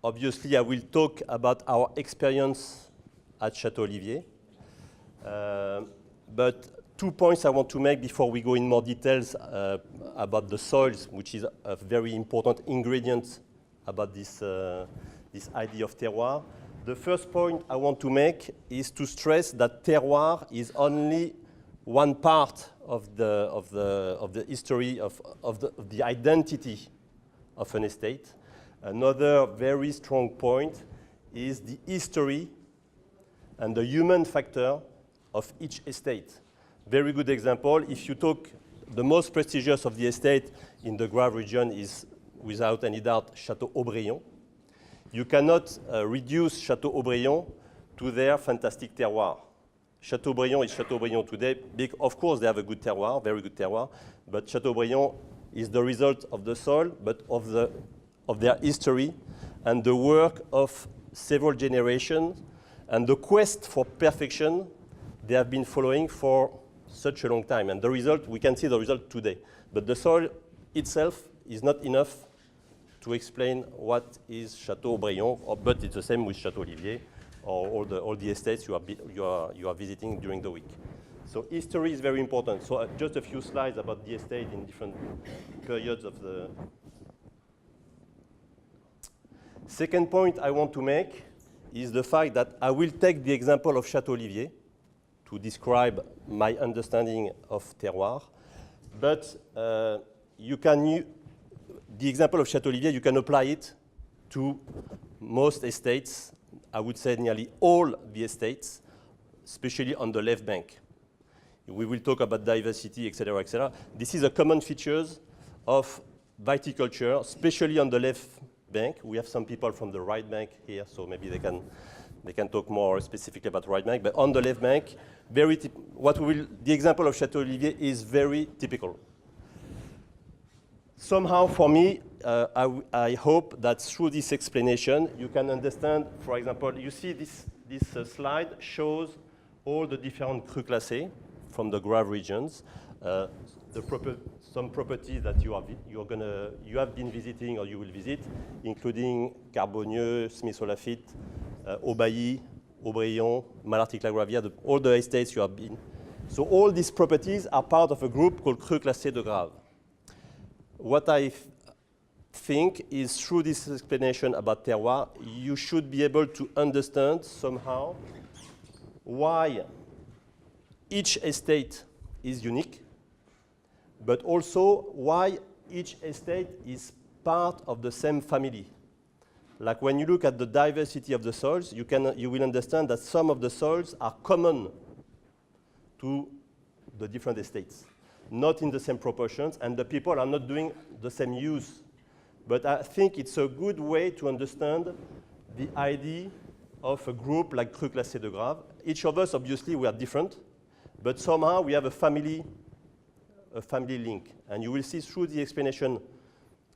obviously, I will talk about our experience at Château Olivier. But 2 points I want to make before we go in more details about the soils, which is a very important ingredient about this idea of terroir. The first point I want to make is to stress that terroir is only one part of the history of the identity of an estate. Another very strong point is the history and the human factor of each estate. Very good example, if you talk, the most prestigious of the estate in the Grave region is, without any doubt, Château Olivier. You cannot reduce Château Olivier to their fantastic terroir. Château Olivier is Château Olivier today. Of course, they have a good terroir, very good terroir, but Château Olivier is the result of the soil, but of their history and the work of several generations and the quest for perfection they have been following for such a long time. And the result, we can see the result today. But the soil itself is not enough to explain what is Château Olivier, but it's the same with Château Olivier or all the estates you are visiting during the week. So history is very important. So just a few slides about the estate in different periods of the... Second point I want to make is the fact that I will take the example of Château Olivier to describe my understanding of terroir. But the example of Château Olivier, you can apply it to most estates, I would say nearly all the estates, especially on the left bank. We will talk about diversity, etc., etc. This is a common features of viticulture, especially on the left bank. We have some people from the right bank here, so maybe they can talk more specifically about right bank. But on the left bank, the example of Château Olivier is very typical. Somehow, for me, I hope that through this explanation, you can understand. For example, you see this slide shows all the different crus classés from the Grave regions. Some properties that you have been visiting or you will visit, including Carbonieux, Smith-Olafite, Aubailly, Aubryon, Malartic-la-Gravière, all the estates you have been. So all these properties are part of a group called Crus Classés de Grave. What I think is through this explanation about terroir, you should be able to understand somehow why each estate is unique, but also why each estate is part of the same family. Like when you look at the diversity of the soils, you will understand that some of the soils are common to the different estates, not in the same proportions, and the people are not doing the same use. But I think it's a good way to understand the idea of a group like Crus Classés de Grave. Each of us, obviously, we are different, but somehow we have a family link. And you will see through the explanation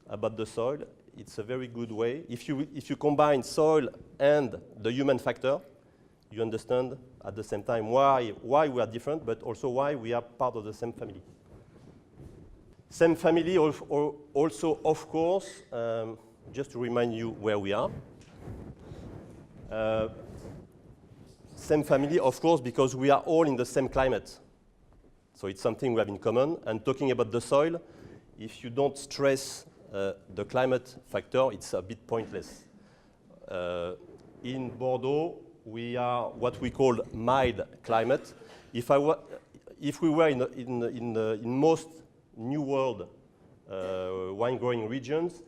about the soil, it's a very good way. If you combine soil and the human factor, you understand at the same time why we are different, but also why we are part of the same family. Same family also, of course, just to remind you where we are. Same family, of course, because we are all in the same climate. So it's something we have in common. And talking about the soil, if you don't stress the climate factor, it's a bit pointless. In Bordeaux, we are what we call mild climate. If we were in most New World wine-growing regions,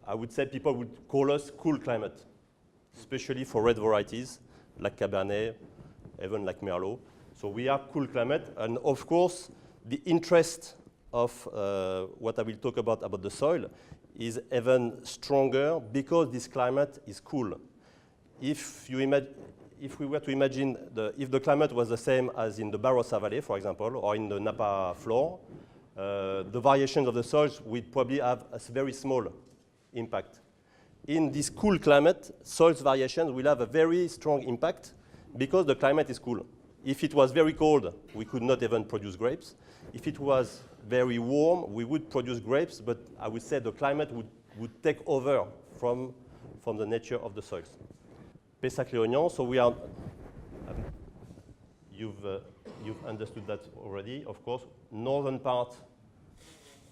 I would say people would call us cool climate, especially for red varieties like Cabernet, even like Merlot. So we are cool climate, and of course, the interest of what I will talk about the soil is even stronger because this climate is cool. If we were to imagine if the climate was the same as in the Barossa Valley, for example, or in the Napa floor, the variations of the soils would probably have a very small impact. In this cool climate, soils variations will have a very strong impact because the climate is cool. If it was very cold, we could not even produce grapes. If it was very warm, we would produce grapes, but I would say the climate would take over from from the nature of the soils. Pessac-Léognan, so we are, you've understood that already, of course, northern part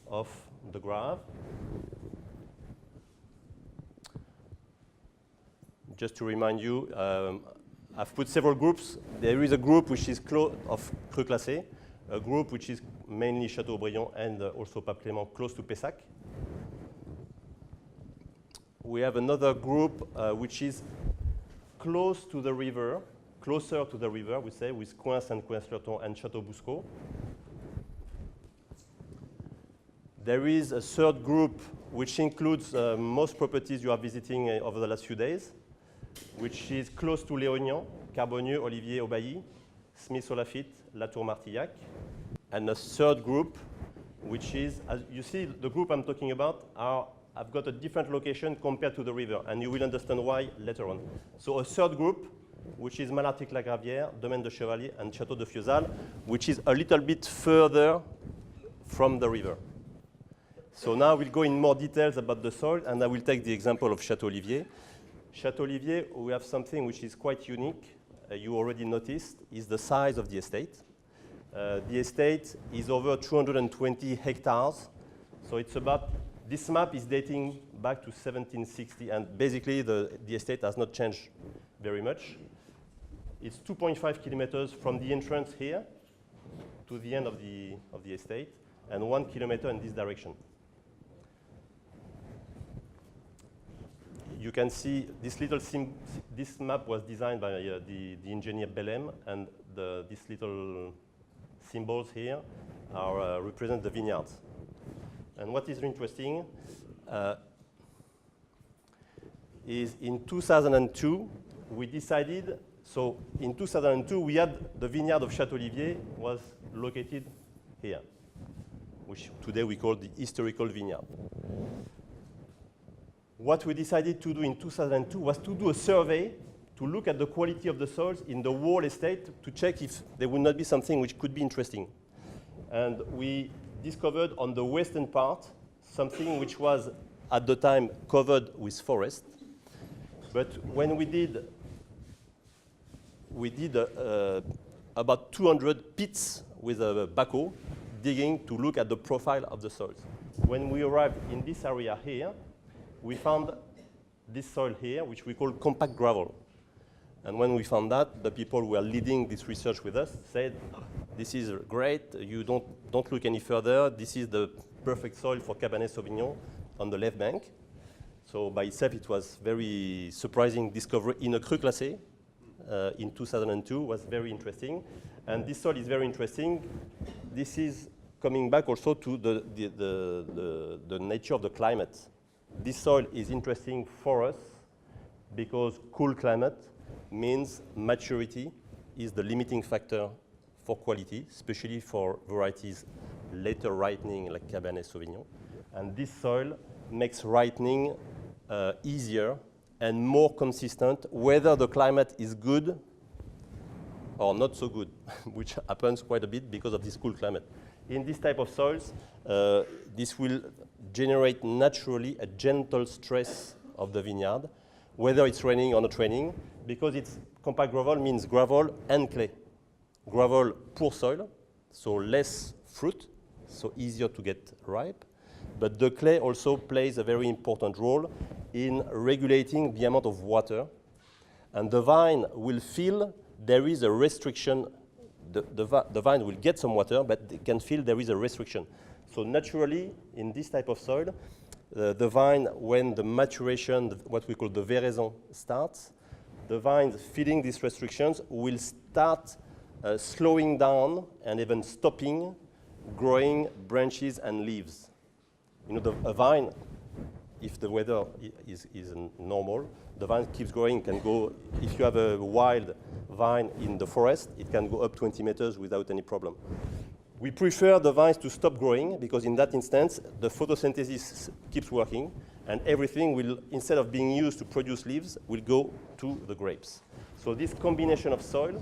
of the Grave. Just to remind you, I've put several groups. There is a group which is of Cru Classé, a group which is mainly Château Olivier and also Pape Clément close to Pessac. We have another group which is close to the river, closer to the river, we say, with Coins and Coins-Leton and Château Bouscot. There is a third group which includes most properties you are visiting over the last few days, which is close to Léognan, Carbonieux, Olivier, Aubailly, Smith-Olafite, Latour-Martillac. And a third group, which is, as you see, the group I'm talking about I've got a different location compared to the river, and you will understand why later on. So a third group, which is Malartic-la-Gravière, Domaine de Chevalier, and Château de Fiesal, which is a little bit further from the river. So now we'll go in more details about the soil, and I will take the example of Château Olivier. Château Olivier, we have something which is quite unique. You already noticed, is the size of the estate. The estate is over 220 hectares. So it's about, this map is dating back to 1760, and basically the estate has not changed very much. It's 2.5 kilometers from the entrance here to the end of the estate, and 1 kilometer in this direction. You can see this little this map was designed by the engineer Bellem, and these little symbols here represent the vineyards. And what is interesting is in 2002, we decided, so in 2002, we had the vineyard of Château Olivier was located here, which today we call the historical vineyard. What we decided to do in 2002 was to do a survey to look at the quality of the soils in the whole estate to check if there would not be something which could be interesting. And we discovered on the western part something which was at the time covered with forest. But when we did about 200 pits with a backhoe digging to look at the profile of the soils. When we arrived in this area here, we found this soil here, which we call compact gravel. And when we found that, the people who were leading this research with us said, this is great, you don't look any further, this is the perfect soil for Cabernet Sauvignon on the left bank. So by itself, it was very surprising discovery in a Cru Classé in 2002, was very interesting. And this soil is very interesting. This is coming back also to the nature of the climate. This soil is interesting for us because cool climate means maturity is the limiting factor for quality, especially for varieties later ripening like Cabernet Sauvignon. And this soil makes ripening easier and more consistent, whether the climate is good or not so good, which happens quite a bit because of this cool climate. In this type of soils, this will generate naturally a gentle stress of the vineyard, whether it's raining or not raining, because it's compact gravel means gravel and clay. Gravel, poor soil, so less fruit, so easier to get ripe. But the clay also plays a very important role in regulating the amount of water. And the vine will feel there is a restriction. The vine will get some water, but it can feel there is a restriction. So naturally, in this type of soil, the vine, when the maturation, what we call the veraison, starts, the vines feeling these restrictions will start slowing down and even stopping growing branches and leaves. You know, a vine, if the weather is normal, the vine keeps growing, can go, if you have a wild vine in the forest, it can go up 20 meters without any problem. We prefer the vines to stop growing because in that instance, the photosynthesis keeps working and everything will, instead of being used to produce leaves, will go to the grapes. So this combination of soil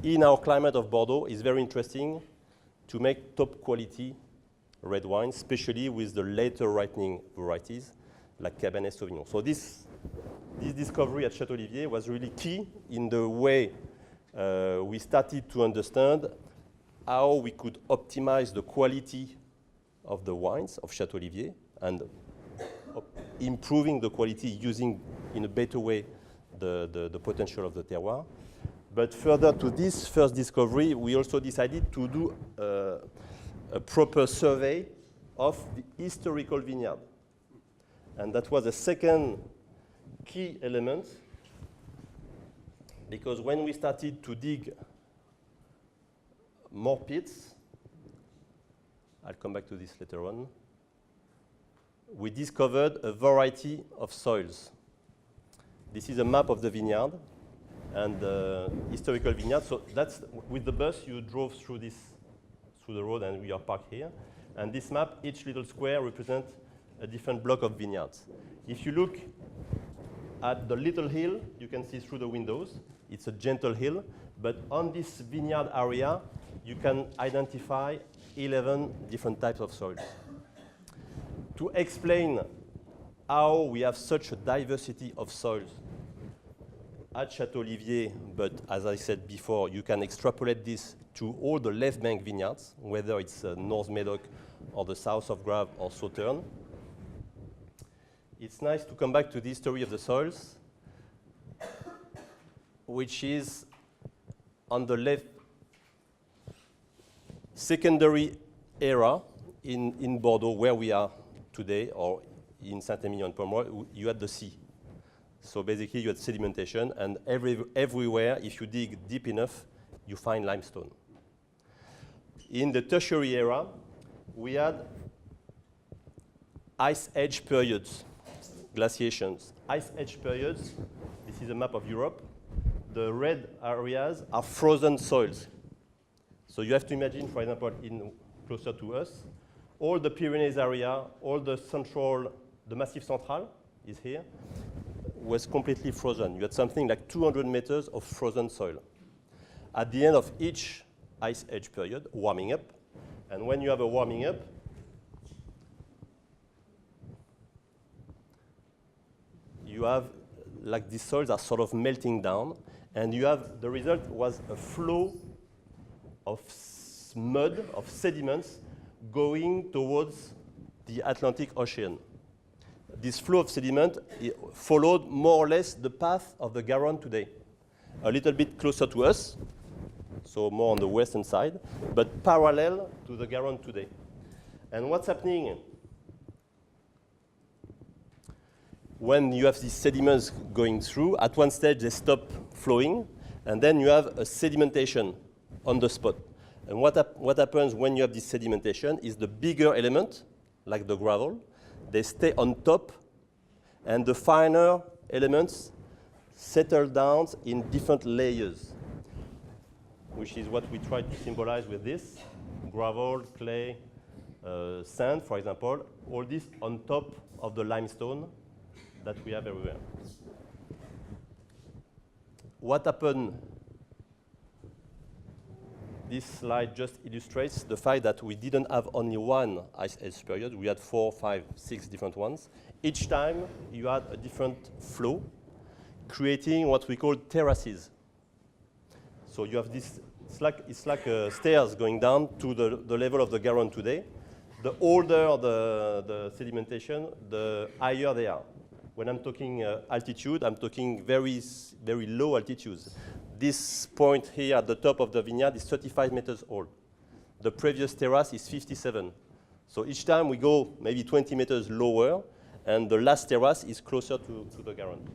in our climate of Bordeaux is very interesting to make top quality red wine, especially with the later ripening varieties like Cabernet Sauvignon. So this this discovery at Château Olivier was really key in the way we started to understand how we could optimize the quality of the wines of Château Olivier and improving the quality using in a better way the potential of the terroir. But further to this first discovery, we also decided to do a proper survey of the historical vineyard. And that was a second key element, because when we started to dig more pits, I'll come back to this later on, we discovered a variety of soils. This is a map of the vineyard and historical vineyard. So that's with the bus you drove through the road, and we are parked here. And this map, each little square represents a different block of vineyards. If you look at the little hill, you can see through the windows. It's a gentle hill, but on this vineyard area, you can identify 11 different types of soils. To explain how we have such a diversity of soils at Château Olivier, but as I said before, you can extrapolate this to all the left bank vineyards, whether it's North Medoc or the south of Grave or Sauternes. It's nice to come back to the history of the soils, which is on the left secondary era in Bordeaux, where we are today, or in Saint-Émilion-Pomerol, you had the sea. So basically, you had sedimentation, and everywhere, if you dig deep enough, you find limestone. In the tertiary era, we had ice age periods, glaciations. Ice age periods, this is a map of Europe. The red areas are frozen soils. So you have to imagine, for example, closer to us, all the Pyrenees area, all the Massif Central is here, was completely frozen. You had something like 200 meters of frozen soil. At the end of each ice age period, warming up, and when you have a warming up, you have, like these soils are sort of melting down, and you have, the result was a flow of mud, of sediments, going towards the Atlantic Ocean. This flow of sediment followed more or less the path of the Garonne today. A little bit closer to us, so more on the western side, but parallel to the Garonne today. And what's happening when you have these sediments going through? At one stage, they stop flowing, and then you have a sedimentation on the spot. And what happens when you have this sedimentation is the bigger element, like the gravel, they stay on top, and the finer elements settle down in different layers, which is what we try to symbolize with this. Gravel, clay, sand, for example, all this on top of the limestone that we have everywhere. What happened? This slide just illustrates the fact that we didn't have only one ice age period. We had 4, 5, 6 different ones. Each time, you had a different flow, creating what we call terraces. So you have this, it's like stairs going down to the level of the Garonne today. The older the sedimentation, the higher they are. When I'm talking altitude, I'm talking very, very low altitudes. This point here at the top of the vineyard is 35 meters old. The previous terrace is 57. So each time we go maybe 20 meters lower, and the last terrace is closer to the Garonne.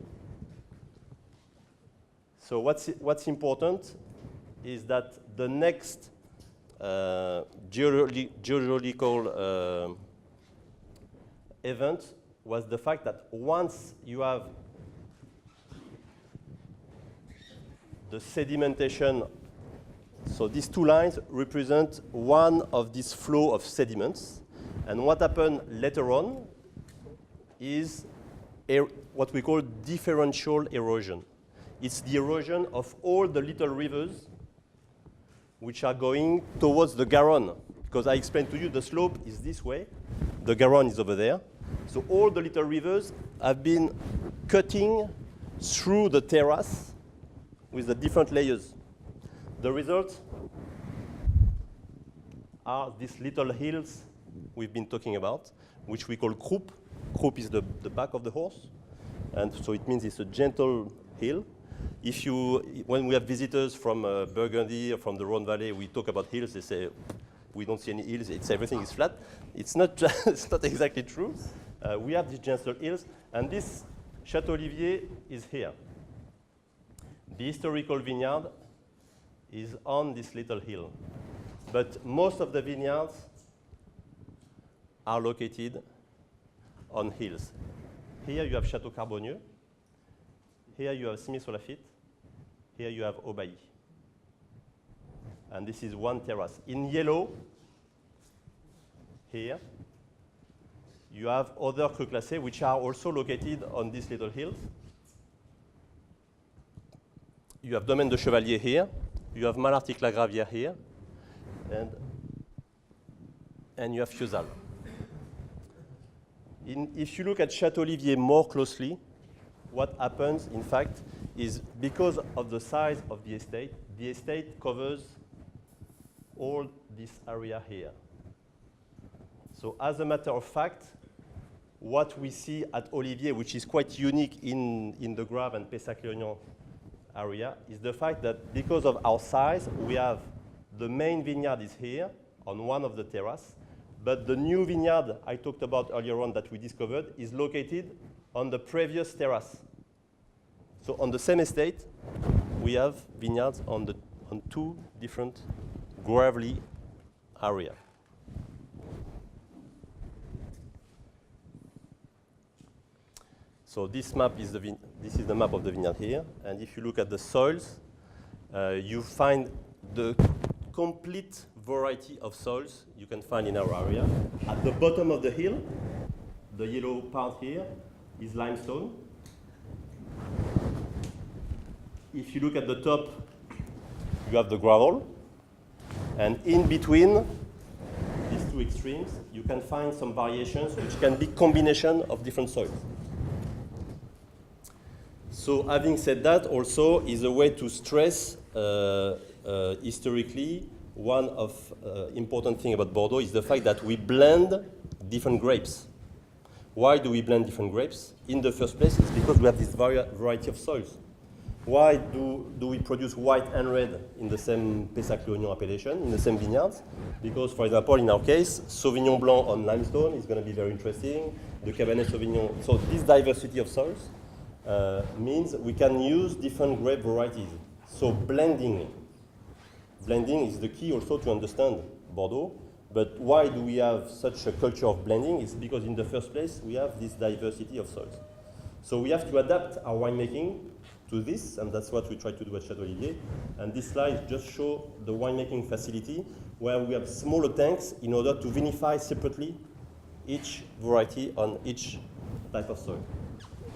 So what's important is that the next geological event was the fact that once you have the sedimentation, so these two lines represent one of this flow of sediments, and what happened later on is what we call differential erosion. It's the erosion of all the little rivers which are going towards the Garonne, because I explained to you the slope is this way, the Garonne is over there. So all the little rivers have been cutting through the terrace with the different layers. The results are these little hills we've been talking about, which we call croup. Croup is the back of the horse, and so it means it's a gentle hill. When we have visitors from Burgundy or from the Rhone Valley, we talk about hills, they say, we don't see any hills, everything is flat. It's not, it's not exactly true. We have these gentle hills, and this Château Olivier is here. The historical vineyard is on this little hill. But most of the vineyards are located on hills. Here you have Château Carbonieux. Here you have Cimier-sur-Lafitte. Here you have Aubailly. And this is one terrace. In yellow, here, you have other cru classés which are also located on these little hills. You have Domaine de Chevalier here. You have Malartic-la-Gravière here. And you have Fiesal. If you look at Château Olivier more closely, what happens, in fact, is because of the size of the estate covers all this area here. So as a matter of fact, what we see at Olivier, which is quite unique in the Grave and Pessac-Léognan area, is the fact that because of our size, we have the main vineyard is here on one of the terraces, but the new vineyard I talked about earlier on that we discovered is located on the previous terrace. So on the same estate, we have vineyards on two different gravelly areas. So this map is this is the map of the vineyard here, and if you look at the soils, you find the complete variety of soils you can find in our area. At the bottom of the hill, the yellow part here is limestone. If you look at the top, you have the gravel, and in between these two extremes, you can find some variations which can be combination of different soils. So having said that, also is a way to stress historically, one of important thing about Bordeaux is the fact that we blend different grapes. Why do we blend different grapes? In the first place, it's because we have this variety of soils. Why do we produce white and red in the same Pessac-Léognan appellation, in the same vineyards? Because, for example, in our case, Sauvignon Blanc on limestone is going to be very interesting. The Cabernet Sauvignon. So this diversity of soils means we can use different grape varieties. So blending is the key also to understand Bordeaux. But why do we have such a culture of blending? It's because in the first place, we have this diversity of soils. So we have to adapt our winemaking to this, and that's what we try to do at Château Olivier. And this slide just shows the winemaking facility where we have smaller tanks in order to vinify separately each variety on each type of soil.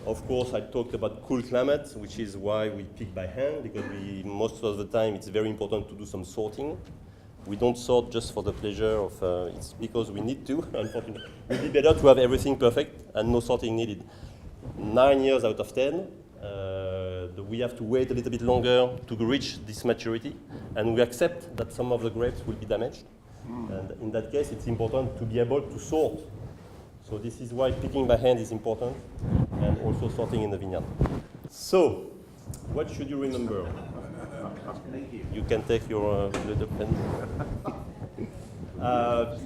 Of course, I talked about cool climate, which is why we pick by hand, because most of the time it's very important to do some sorting. We don't sort just for the pleasure of, it's because we need to, unfortunately. It would be better to have everything perfect and no sorting needed. 9 years out of 10, we have to wait a little bit longer to reach this maturity, and we accept that some of the grapes will be damaged. And in that case, it's important to be able to sort. So this is why picking by hand is important, and also sorting in the vineyard. So, what should you remember? You can take your little pen.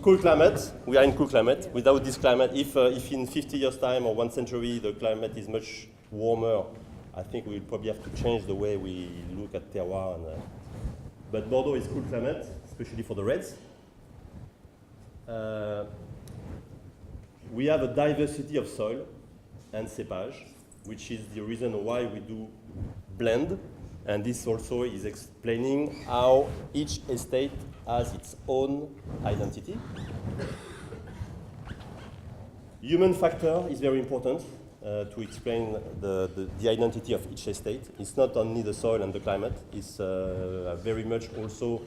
Cool climate. We are in cool climate. Without this climate, if in 50 years' time or 1 century the climate is much warmer, I think we will probably have to change the way we look at terroir. But Bordeaux is cool climate, especially for the reds. We have a diversity of soil and cepage, which is the reason why we do blend. And this also is explaining how each estate has its own identity. Human factor is very important to explain the identity of each estate. It's not only the soil and the climate, it's very much also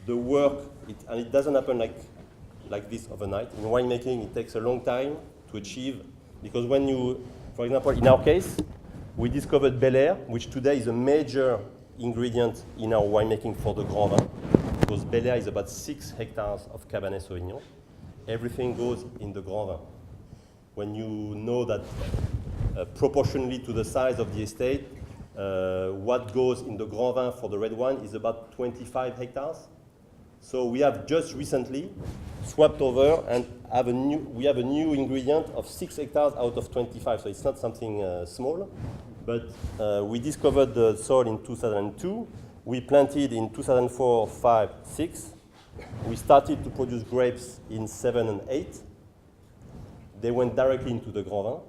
the work, and it doesn't happen like this overnight. In winemaking, it takes a long time to achieve, because when you, for example, in our case, We discovered Bel Air, which today is a major ingredient in our winemaking for the Grand Vin, because Bel Air is about 6 hectares of Cabernet Sauvignon. Everything goes in the Grand Vin. When you know that proportionally to the size of the estate, what goes in the Grand Vin for the red wine is about 25 hectares. So we have just recently swapped over and we have a new ingredient of 6 hectares out of 25. So it's not something small, but we discovered the soil in 2002. We planted in 2004, 5, 6. We started to produce grapes in 7 and 8. They went directly into the Grand Vin,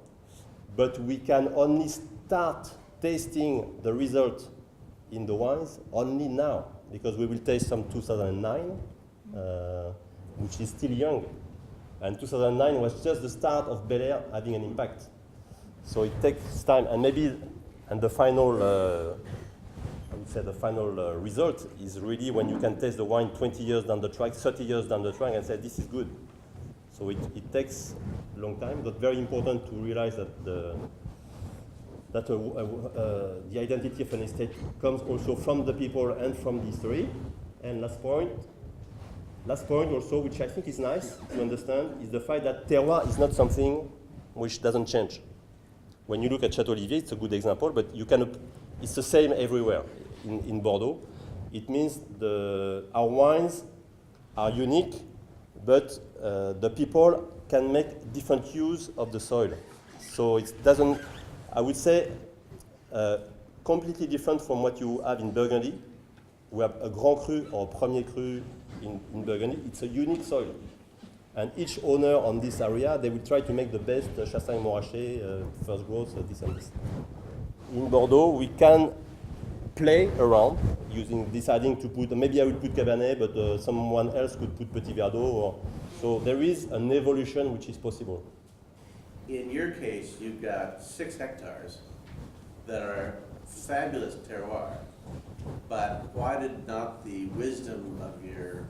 but we can only start tasting the result in the wines only now, because we will taste some 2009, which is still young. And 2009 was just the start of Bel Air having an impact. So it takes time, and the final, I would say the final result is really when you can taste the wine 20 years down the track, 30 years down the track, and say this is good. So it takes a long time, but very important to realize that the identity of an estate comes also from the people and from the history. And last point also, which I think is nice to understand, is the fact that terroir is not something which doesn't change. When you look at Château Olivier, it's a good example, but it's the same everywhere in Bordeaux. It means our wines are unique, but the people can make different use of the soil. So it doesn't, I would say, completely different from what you have in Burgundy. We have a Grand Cru or a Premier Cru in Burgundy. It's a unique soil. And each owner on this area, they will try to make the best Chassagne-Montrachet, first growth, this and this. In Bordeaux, we can play around deciding to put, maybe I will put Cabernet, but someone else could put Petit Verdot. So there is an evolution which is possible. In your case, you've got 6 hectares that are fabulous terroir, but why did not the wisdom of your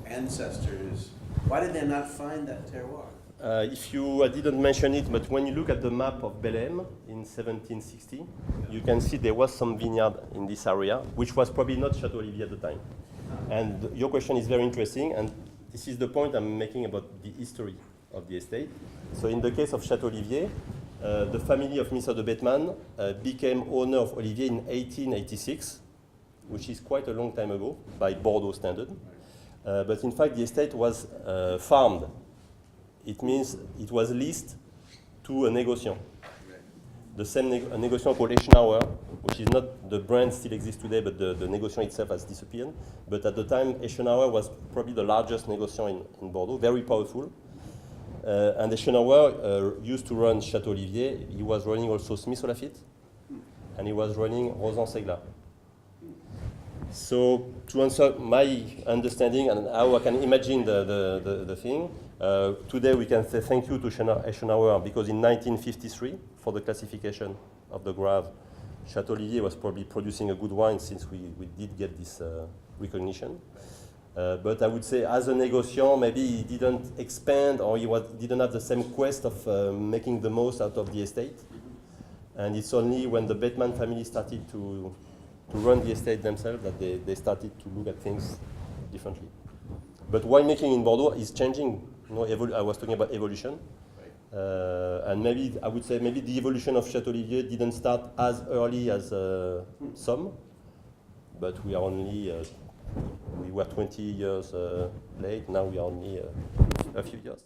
ancestors, why did they not find that terroir? I didn't mention it, but when you look at the map of Belém in 1760, you can see there was some vineyard in this area, which was probably not Château Olivier at the time. And your question is very interesting, and this is the point I'm making about the history of the estate. So in the case of Château Olivier, the family of Mr. de Bettman became owner of Olivier in 1886, which is quite a long time ago by Bordeaux standard. But in fact, the estate was farmed. It means it was leased to a négociant. The same a négociant called Eschenauer, which is not, the brand still exists today, but the négociant itself has disappeared. But at the time, Eschenauer was probably the largest négociant in Bordeaux, very powerful. And Eschenauer used to run Château Olivier. He was running also Smith Lafitte, and he was running Rosan Segla. So to answer my understanding and how I can imagine the thing, today we can say thank you to Eschenauer, because in 1953, for the classification of the Grave, Château Olivier was probably producing a good wine, since we did get this recognition. But I would say as a négociant, maybe he didn't expand, or he didn't have the same quest of making the most out of the estate. And it's only when the Bettman family started to run the estate themselves that they started to look at things differently. But winemaking in Bordeaux is changing. You know, I was talking about evolution. And maybe I would say maybe the evolution of Château Olivier didn't start as early as some, but we are only, we were 20 years late, now we are only a few years.